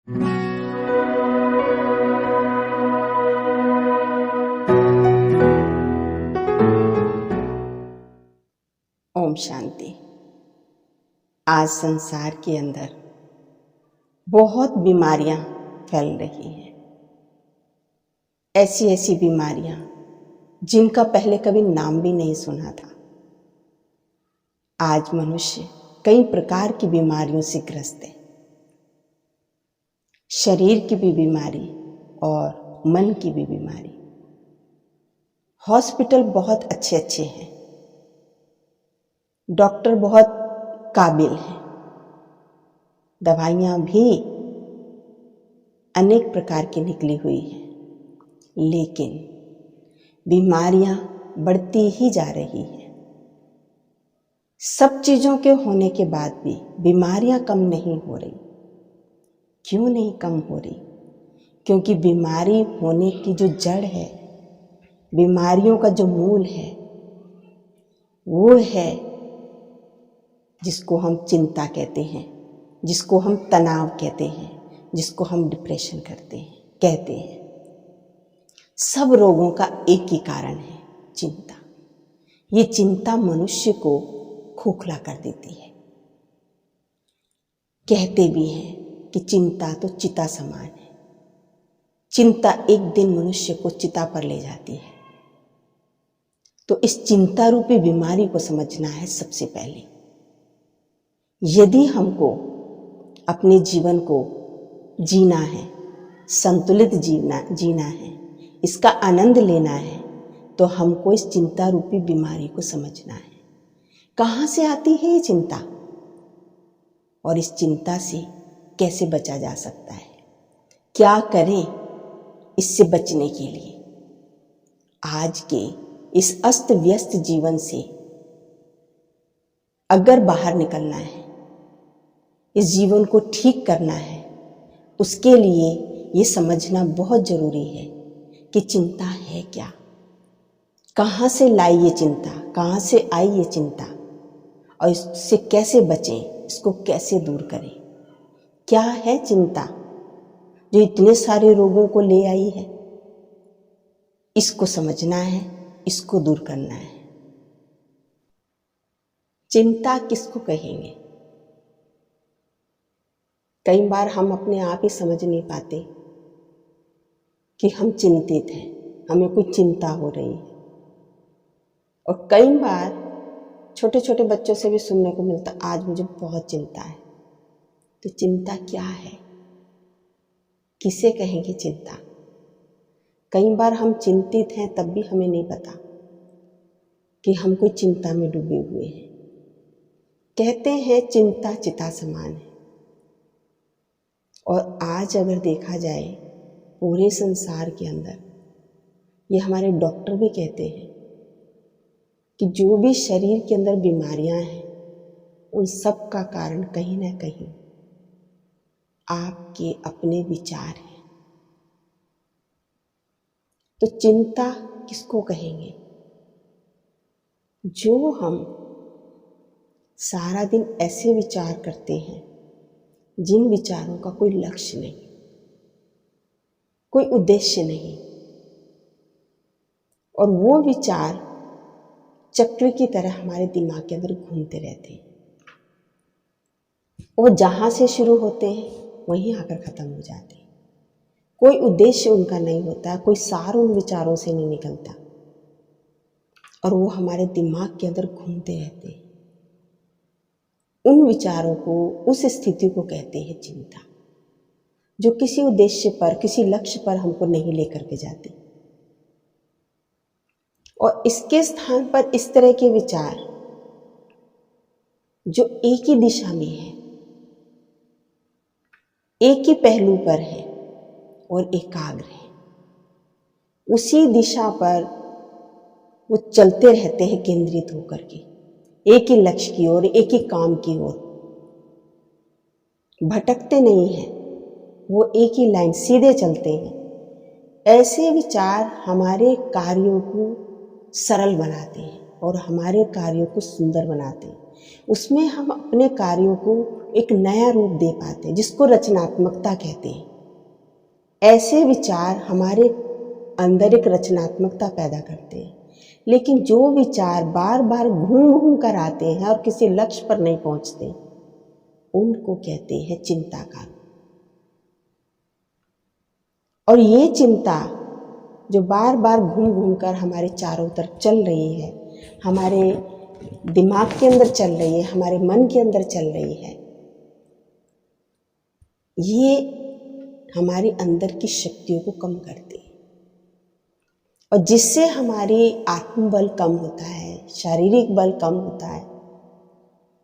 ओम शांति। आज संसार के अंदर बहुत बीमारियां फैल रही हैं। ऐसी ऐसी बीमारियां जिनका पहले कभी नाम भी नहीं सुना था। आज मनुष्य कई प्रकार की बीमारियों से ग्रस्त है। शरीर की भी बीमारी और मन की भी बीमारी। हॉस्पिटल बहुत अच्छे अच्छे हैं, डॉक्टर बहुत काबिल हैं, दवाइयाँ भी अनेक प्रकार की निकली हुई हैं, लेकिन बीमारियाँ बढ़ती ही जा रही हैं। सब चीज़ों के होने के बाद भी बीमारियाँ कम नहीं हो रही। क्यों नहीं कम हो रही? क्योंकि बीमारी होने की जो जड़ है, बीमारियों का जो मूल है, वो है जिसको हम चिंता कहते हैं, जिसको हम तनाव कहते हैं, जिसको हम डिप्रेशन कहते हैं। सब रोगों का एक ही कारण है, चिंता। ये चिंता मनुष्य को खोखला कर देती है। कहते भी हैं कि चिंता तो चिता समान है। चिंता एक दिन मनुष्य को चिता पर ले जाती है। तो इस चिंता रूपी बीमारी को समझना है सबसे पहले। यदि हमको अपने जीवन को जीना है, संतुलित जीना है, इसका आनंद लेना है, तो हमको इस चिंता रूपी बीमारी को समझना है। कहाँ से आती है ये चिंता और इस चिंता से कैसे बचा जा सकता है? क्या करें इससे बचने के लिए? आज के इस अस्त व्यस्त जीवन से अगर बाहर निकलना है, इस जीवन को ठीक करना है, उसके लिए ये समझना बहुत जरूरी है कि चिंता है क्या, कहाँ से लाई ये चिंता, कहाँ से आई ये चिंता, और इससे कैसे बचें, इसको कैसे दूर करें। क्या है चिंता जो इतने सारे रोगों को ले आई है? इसको समझना है, इसको दूर करना है। चिंता किसको कहेंगे? कई बार हम अपने आप ही समझ नहीं पाते कि हम चिंतित हैं, हमें कोई चिंता हो रही है। और कई बार छोटे छोटे बच्चों से भी सुनने को मिलता, आज मुझे बहुत चिंता है। तो चिंता क्या है? किसे कहेंगे चिंता? कई बार हम चिंतित हैं तब भी हमें नहीं पता कि हम कोई चिंता में डूबे हुए हैं। कहते हैं चिंता चिता समान है। और आज अगर देखा जाए पूरे संसार के अंदर, ये हमारे डॉक्टर भी कहते हैं कि जो भी शरीर के अंदर बीमारियां हैं, उन सब का कारण कहीं ना कहीं आपके अपने विचार हैं। तो चिंता किसको कहेंगे? जो हम सारा दिन ऐसे विचार करते हैं जिन विचारों का कोई लक्ष्य नहीं, कोई उद्देश्य नहीं, और वो विचार चक्र की तरह हमारे दिमाग के अंदर घूमते रहते हैं। वो जहाँ से शुरू होते हैं वहीं आकर ख़त्म हो जाते हैं। कोई उद्देश्य उनका नहीं होता, कोई सार उन विचारों से नहीं निकलता, और वो हमारे दिमाग के अंदर घूमते रहते हैं। उन विचारों को, उस स्थिति को कहते हैं चिंता, जो किसी उद्देश्य पर, किसी लक्ष्य पर हमको नहीं लेकर के जाती। और इसके स्थान पर इस तरह के विचार जो एक ही दिशा में है, एक ही पहलू पर है और एकाग्र है, उसी दिशा पर वो चलते रहते हैं केंद्रित होकर के, एक ही लक्ष्य की ओर, एक ही काम की ओर, भटकते नहीं हैं, वो एक ही लाइन सीधे चलते हैं। ऐसे विचार हमारे कार्यों को सरल बनाते हैं और हमारे कार्यों को सुंदर बनाते हैं। उसमें हम अपने कार्यों को एक नया रूप दे पाते हैं, जिसको रचनात्मकता कहते हैं। ऐसे विचार हमारे अंदर एक रचनात्मकता पैदा करते हैं। लेकिन जो विचार बार बार घूम घूम कर आते हैं और किसी लक्ष्य पर नहीं पहुंचते, उनको कहते हैं चिंता का। और ये चिंता जो बार बार घूम घूम कर हमारे चारों तरफ चल रही है, हमारे दिमाग के अंदर चल रही है, हमारे मन के अंदर चल रही है, ये हमारी अंदर की शक्तियों को कम करती है। और जिससे हमारी आत्मबल कम होता है, शारीरिक बल कम होता है।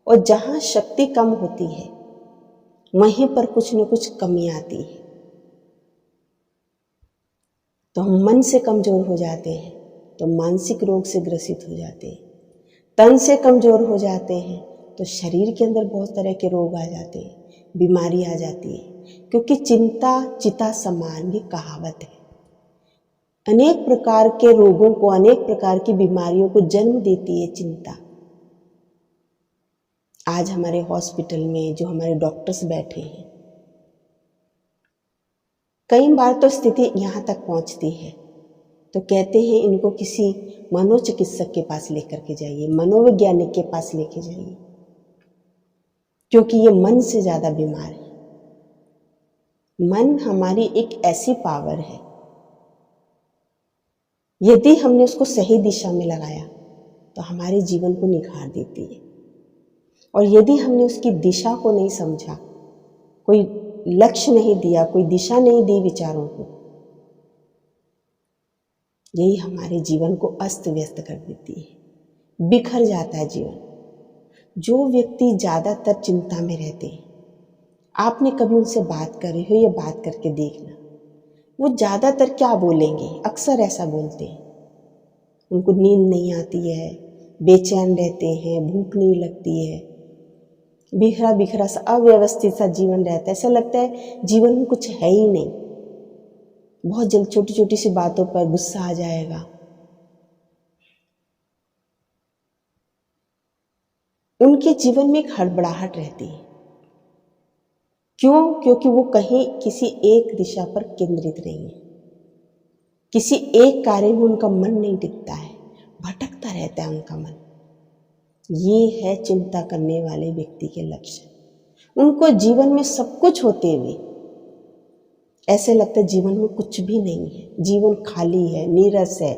और जहाँ शक्ति कम होती है वहीं पर कुछ न कुछ कमी आती है। तो हम मन से कमजोर हो जाते हैं तो मानसिक रोग से ग्रसित हो जाते हैं, तन से कमजोर हो जाते हैं तो शरीर के अंदर बहुत तरह के रोग आ जाते हैं, बीमारी आ जाती है। क्योंकि चिंता चिता समान, ये कहावत है। अनेक प्रकार के रोगों को, अनेक प्रकार की बीमारियों को जन्म देती है चिंता। आज हमारे हॉस्पिटल में जो हमारे डॉक्टर्स बैठे हैं, कई बार तो स्थिति यहाँ तक पहुँचती है तो कहते हैं इनको किसी मनोचिकित्सक के पास लेकर के जाइए, मनोवैज्ञानिक के पास लेके जाइए, क्योंकि ये मन से ज़्यादा बीमार है। मन हमारी एक ऐसी पावर है, यदि हमने उसको सही दिशा में लगाया तो हमारे जीवन को निखार देती है। और यदि हमने उसकी दिशा को नहीं समझा, कोई लक्ष्य नहीं दिया, कोई दिशा नहीं दी विचारों को, यही हमारे जीवन को अस्त व्यस्त कर देती है, बिखर जाता है जीवन। जो व्यक्ति ज़्यादातर चिंता में रहते हैं, आपने कभी उनसे बात करी हो या बात करके देखना, वो ज़्यादातर क्या बोलेंगे, अक्सर ऐसा बोलते हैं, उनको नींद नहीं आती है, बेचैन रहते हैं, भूख नहीं लगती है, बिखरा बिखरा सा अव्यवस्थित सा जीवन रहता है। ऐसा लगता है जीवन में कुछ है ही नहीं। बहुत जल्द छोटी छोटी सी बातों पर गुस्सा आ जाएगा। उनके जीवन में एक हड़बड़ाहट रहती है। क्यों? क्योंकि वो कहीं किसी एक दिशा पर केंद्रित नहीं है, किसी एक कार्य में उनका मन नहीं टिकता है, भटकता रहता है उनका मन। ये है चिंता करने वाले व्यक्ति के लक्षण। उनको जीवन में सब कुछ होते हुए ऐसे लगता है जीवन में कुछ भी नहीं है, जीवन खाली है, नीरस है,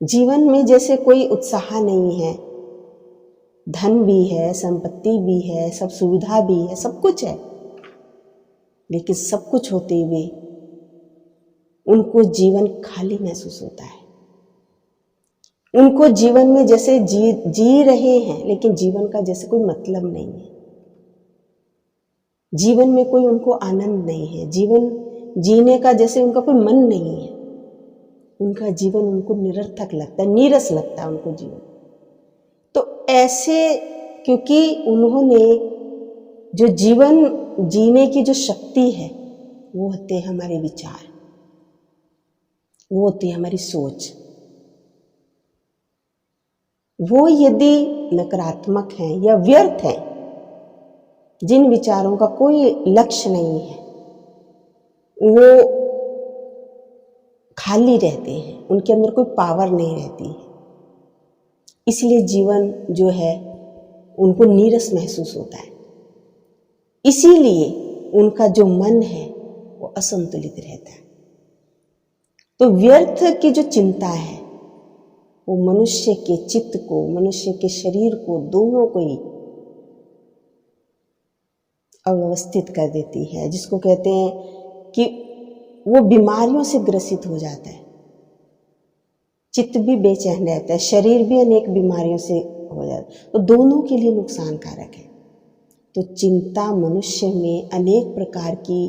जीवन में जैसे कोई उत्साह नहीं है। धन भी है, संपत्ति भी है, सब सुविधा भी है, सब कुछ है, लेकिन सब कुछ होते हुए उनको जीवन खाली महसूस होता है। उनको जीवन में जैसे जी रहे हैं, लेकिन जीवन का जैसे कोई मतलब नहीं है, जीवन में कोई उनको आनंद नहीं है, जीवन जीने का जैसे उनका कोई मन नहीं है। उनका जीवन उनको निरर्थक लगता है, नीरस लगता है उनको जीवन। तो ऐसे, क्योंकि उन्होंने जो जीवन जीने की जो शक्ति है वो होते हैं हमारे विचार, वो होती है हमारी सोच। वो यदि नकारात्मक हैं या व्यर्थ हैं, जिन विचारों का कोई लक्ष्य नहीं है, वो खाली रहते हैं, उनके अंदर कोई पावर नहीं रहती है, इसलिए जीवन जो है उनको नीरस महसूस होता है। इसीलिए उनका जो मन है वो असंतुलित रहता है। तो व्यर्थ की जो चिंता है वो मनुष्य के चित्त को, मनुष्य के शरीर को, दोनों को ही अव्यवस्थित कर देती है, जिसको कहते हैं कि वो बीमारियों से ग्रसित हो जाता है। चित्त भी बेचैन रहता है, शरीर भी अनेक बीमारियों से हो जाता है, तो दोनों के लिए नुकसानकारक है। तो चिंता मनुष्य में अनेक प्रकार की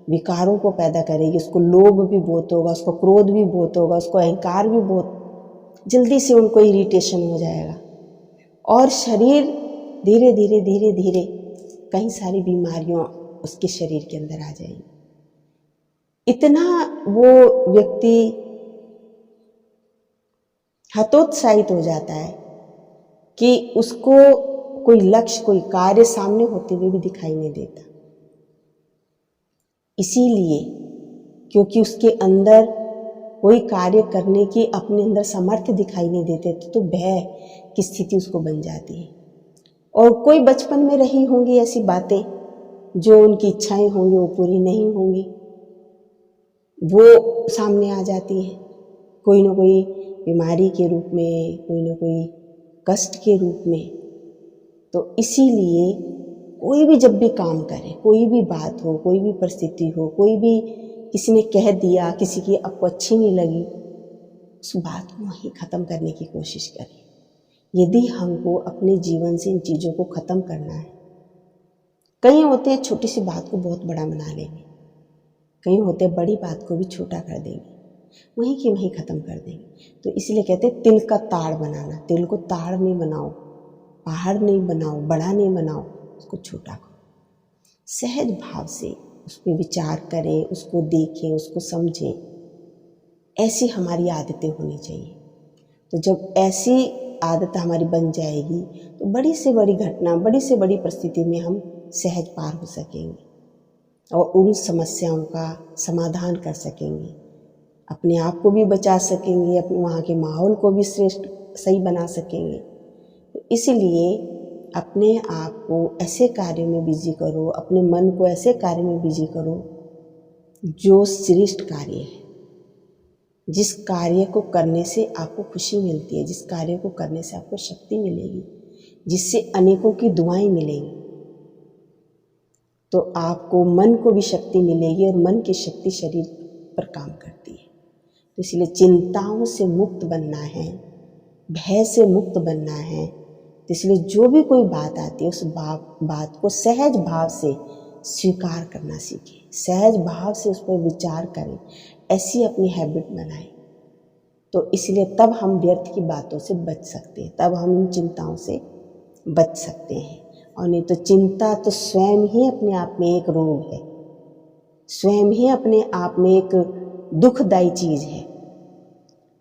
विकारों को पैदा करेगी। उसको लोभ भी बहुत होगा, उसको क्रोध भी बहुत होगा, उसको अहंकार भी बहुत, जल्दी से उनको इरिटेशन हो जाएगा, और शरीर धीरे धीरे धीरे धीरे कई सारी बीमारियां उसके शरीर के अंदर आ जाएंगी। इतना वो व्यक्ति हतोत्साहित हो जाता है कि उसको कोई लक्ष्य, कोई कार्य सामने होते हुए भी दिखाई नहीं देता। इसीलिए क्योंकि उसके अंदर कोई कार्य करने की अपने अंदर सामर्थ्य दिखाई नहीं देते, तो भय की स्थिति उसको बन जाती है। और कोई बचपन में रही होंगी ऐसी बातें जो उनकी इच्छाएं होंगी वो पूरी नहीं होंगी, वो सामने आ जाती है कोई ना कोई बीमारी के रूप में, कोई ना कोई कष्ट के रूप में। तो इसीलिए कोई भी जब भी काम करे, कोई भी बात हो, कोई भी परिस्थिति हो, कोई भी किसी ने कह दिया, किसी की आपको अच्छी नहीं लगी, उस बात को वहीं ख़त्म करने की कोशिश करें। यदि हमको अपने जीवन से इन चीज़ों को ख़त्म करना है, कई होते हैं छोटी सी बात को बहुत बड़ा बना लेंगे, कई होते हैं बड़ी बात को भी छोटा कर देंगे, वहीं की वहीं ख़त्म कर देंगे। तो इसलिए कहते हैं तिल का ताड़ बनाना। तिल को ताड़ नहीं बनाओ, पहाड़ नहीं बनाओ, बड़ा नहीं बनाओ, उसको छोटा करो। सहज भाव से उस पर विचार करें, उसको देखें, उसको समझें। ऐसी हमारी आदतें होनी चाहिए। तो जब ऐसी आदत हमारी बन जाएगी तो बड़ी से बड़ी घटना, बड़ी से बड़ी परिस्थिति में हम सहज पार हो सकेंगे और उन समस्याओं का समाधान कर सकेंगे, अपने आप को भी बचा सकेंगे, अपने वहाँ के माहौल को भी श्रेष्ठ सही बना सकेंगे। तो इसलिए अपने आप को ऐसे कार्य में बिजी करो, अपने मन को ऐसे कार्य में बिजी करो जो श्रेष्ठ कार्य है, जिस कार्य को करने से आपको खुशी मिलती है, जिस कार्य को करने से आपको शक्ति मिलेगी, जिससे अनेकों की दुआएं मिलेंगी। तो आपको मन को भी शक्ति मिलेगी और मन की शक्ति शरीर पर काम करती है। तो इसलिए चिंताओं से मुक्त बनना है, भय से मुक्त बनना है। तो इसलिए जो भी कोई बात आती है उस बात को सहज भाव से स्वीकार करना सीखें, सहज भाव से उस पर विचार करें, ऐसी अपनी हैबिट बनाएं। तो इसलिए तब हम व्यर्थ की बातों से बच सकते हैं, तब हम इन चिंताओं से बच सकते हैं। और नहीं तो चिंता तो स्वयं ही अपने आप में एक रोग है, स्वयं ही अपने आप में एक दुखदायी चीज़ है।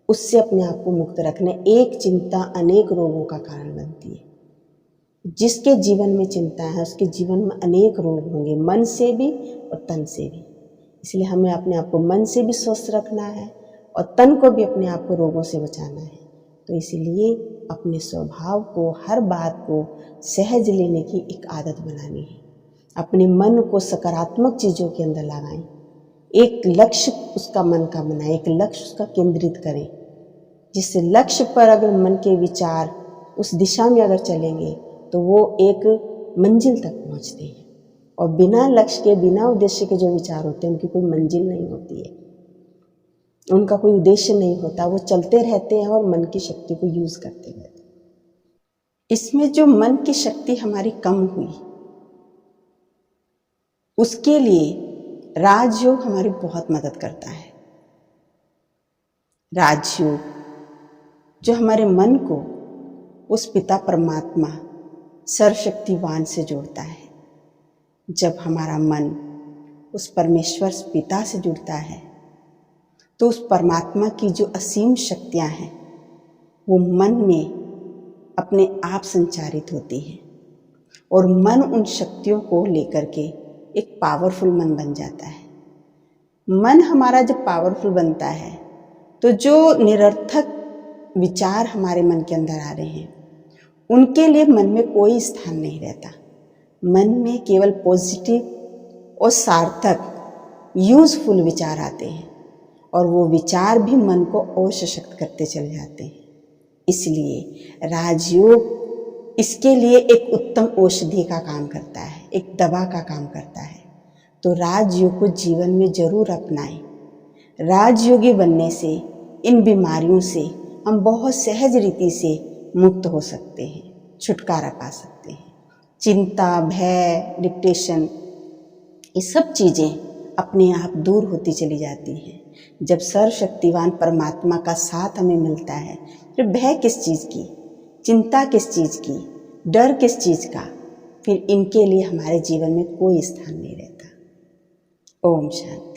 उससे अपने आप को मुक्त रखना। एक चिंता अनेक रोगों का कारण बनती है। जिसके जीवन में चिंता है उसके जीवन में अनेक रोग होंगे, मन से भी और तन से भी। इसलिए हमें अपने आप को मन से भी स्वस्थ रखना है और तन को भी अपने आप को रोगों से बचाना है। तो इसलिए अपने स्वभाव को, हर बात को सहज लेने की एक आदत बनानी है। अपने मन को सकारात्मक चीज़ों के अंदर लगाएं, एक लक्ष्य उसका मन का बनाएं, एक लक्ष्य उसका केंद्रित करें, जिससे लक्ष्य पर अगर मन के विचार उस दिशा में अगर चलेंगे तो वो एक मंजिल तक पहुंचते हैं। और बिना लक्ष्य के, बिना उद्देश्य के जो विचार होते हैं उनकी कोई मंजिल नहीं होती है, उनका कोई उद्देश्य नहीं होता, वो चलते रहते हैं और मन की शक्ति को यूज करते रहते हैं। इसमें जो मन की शक्ति हमारी कम हुई, उसके लिए राजयोग हमारी बहुत मदद करता है। राजयोग जो हमारे मन को उस पिता परमात्मा सर्वशक्तिवान से जोड़ता है। जब हमारा मन उस परमेश्वर पिता से जुड़ता है तो उस परमात्मा की जो असीम शक्तियाँ हैं वो मन में अपने आप संचारित होती हैं और मन उन शक्तियों को लेकर के एक पावरफुल मन बन जाता है। मन हमारा जब पावरफुल बनता है तो जो निरर्थक विचार हमारे मन के अंदर आ रहे हैं उनके लिए मन में कोई स्थान नहीं रहता। मन में केवल पॉजिटिव और सार्थक यूजफुल विचार आते हैं और वो विचार भी मन को और सशक्त करते चले जाते हैं। इसलिए राजयोग इसके लिए एक उत्तम औषधि का काम करता है, एक दवा का काम करता है। तो राजयोग को जीवन में जरूर अपनाएं। राजयोगी बनने से इन बीमारियों से हम बहुत सहज रीति से मुक्त हो सकते हैं, छुटकारा पा सकते हैं। चिंता, भय, डिप्रेशन, ये सब चीज़ें अपने आप दूर होती चली जाती हैं जब सर्वशक्तिवान परमात्मा का साथ हमें मिलता है। फिर भय किस चीज़ की, चिंता किस चीज़ की, डर किस चीज़ का, फिर इनके लिए हमारे जीवन में कोई स्थान नहीं रहता। ओम शांति।